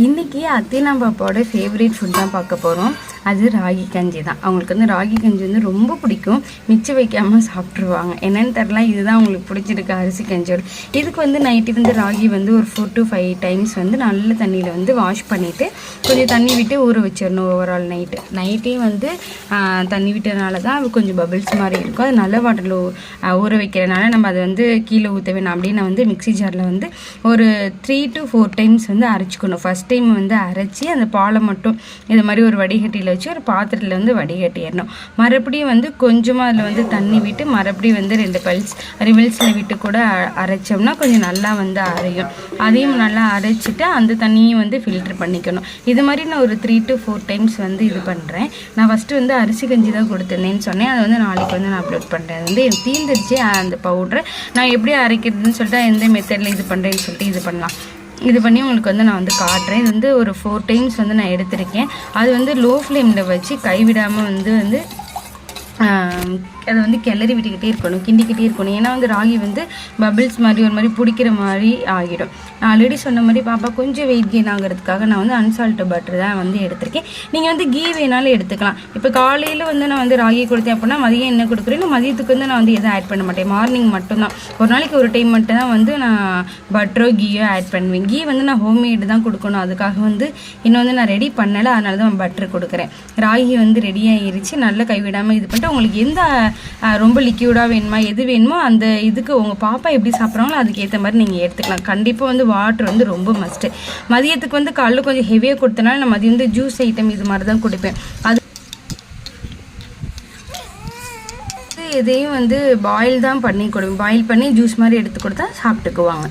இன்றைக்கி அத்தினா பாப்பாவோட favourite food தான் பார்க்க போகிறோம். அது ராகி கஞ்சி தான். அவங்களுக்கு வந்து ராகி கஞ்சி வந்து ரொம்ப பிடிக்கும். மிச்சம் வைக்காமல் சாப்பிட்ருவாங்க. என்னென்னு தெரில, இதுதான் அவங்களுக்கு பிடிச்சிருக்கு அரிசி கஞ்சியோட. இதுக்கு வந்து நைட்டு வந்து ராகி வந்து ஒரு 4 to 5 டைம்ஸ் வந்து நல்ல தண்ணியில் வந்து வாஷ் பண்ணிவிட்டு கொஞ்சம் தண்ணி விட்டு ஊற வச்சிடணும். ஓவரால் நைட்டே வந்து தண்ணி விட்டதுனால தான் அது கொஞ்சம் பபிள்ஸ் மாதிரி இருக்கும். அது நல்ல வாட்டரில் ஊற வைக்கிறதுனால நம்ம அதை வந்து கீழே ஊற்ற வேணும். அப்படின்னு வந்து மிக்ஸி ஜாரில் வந்து ஒரு 3 to 4 டைம்ஸ் வந்து அரைச்சிக்கணும். ஃபஸ்ட் டைம் வந்து அரைச்சி அந்த பாலை மட்டும் இது மாதிரி ஒரு வடிகட்டியில் வச்சு ஒரு பாத்திரத்தில் வந்து வடிகட்டிடணும். மறுபடியும் வந்து கொஞ்சமாக அதில் வந்து தண்ணி விட்டு மறுபடியும் வந்து 2 ரிவல்ஸில் விட்டு கூட அரைச்சோம்னா கொஞ்சம் நல்லா வந்து அரையும். அதையும் நல்லா அரைச்சிட்டு அந்த தண்ணியும் வந்து ஃபில்டர் பண்ணிக்கணும். இது மாதிரி நான் ஒரு 3 to 4 டைம்ஸ் வந்து இது பண்ணுறேன். நான் ஃபஸ்ட்டு வந்து அரிசி கஞ்சி தான் கொடுத்துருந்தேன்னு சொன்னேன். அதை வந்து நாளைக்கு வந்து நான் அப்லோட் பண்ணுறேன். அது வந்து எனக்கு தீர்ந்துருச்சு அந்த பவுட்ரு. நான் எப்படி அரைக்கிறதுன்னு சொல்லிட்டு எந்த மெத்தடில் இது பண்ணுறேன்னு சொல்லிட்டு இது பண்ணலாம். இது பண்ணி உங்களுக்கு வந்து நான் வந்து காட்டுறேன். இது வந்து ஒரு 4 டைம்ஸ் வந்து நான் எடுத்திருக்கேன். அது வந்து லோ ஃப்ளேமில் வச்சு கைவிடாமல் வந்து அதை வந்து கிளறி விட்டுக்கிட்டே இருக்கணும், கிண்டிக்கிட்டே இருக்கணும். ஏன்னா வந்து ராகி வந்து பபிள்ஸ் மாதிரி ஒரு மாதிரி பிடிக்கிற மாதிரி ஆகிடும். நான் ஆல்ரெடி சொன்ன மாதிரி பாப்பா கொஞ்சம் வெயிட் கெயின் ஆகிறதுக்காக நான் வந்து அன்சால்ட் பட்டர் தான் வந்து எடுத்திருக்கேன். நீங்கள் வந்து கீ வேணாலும் எடுத்துக்கலாம். இப்போ காலையில் வந்து நான் வந்து ராகி கொடுத்தேன் அப்படின்னா மதியம் என்ன கொடுக்குறேன், மதியத்துக்கு வந்து நான் வந்து எதுவும் ஆட் பண்ண மாட்டேன். மார்னிங் மட்டும்தான், ஒரு நாளைக்கு ஒரு டைம் மட்டும் தான் வந்து நான் பட்டரோ கீயோ ஆட் பண்ணுவேன். கீ வந்து நான் ஹோம்மேடு தான் கொடுக்கணும். அதுக்காக வந்து இன்னும் வந்து நான் ரெடி பண்ணலை, அதனால தான் பட்டர் கொடுக்குறேன். ராகி வந்து ரெடி ஆகிருச்சு. நல்லா கைவிடாமல் இது பண்ணிட்டு உங்களுக்கு எந்த ரொம்ப லிக்யூடாக வேணுமா எது வேணுமோ அந்த இதுக்கு உங்கள் பாப்பா எப்படி சாப்பிட்றாங்களோ அதுக்கு ஏற்ற மாதிரி நீங்கள் எடுத்துக்கலாம். கண்டிப்பாக வந்து வாட்டர் வந்து ரொம்ப மஸ்ட்டு. மதியத்துக்கு வந்து காலைல கொஞ்சம் ஹெவியாக கொடுத்தனால நான் மதியம் வந்து ஜூஸ் ஐட்டம் இது மாதிரி தான் கொடுப்பேன். அது எதையும் வந்து பாயில் தான் பண்ணி கொடுப்பேன். பாயில் பண்ணி ஜூஸ் மாதிரி எடுத்து கொடுத்தா சாப்பிட்டுக்குவாங்க.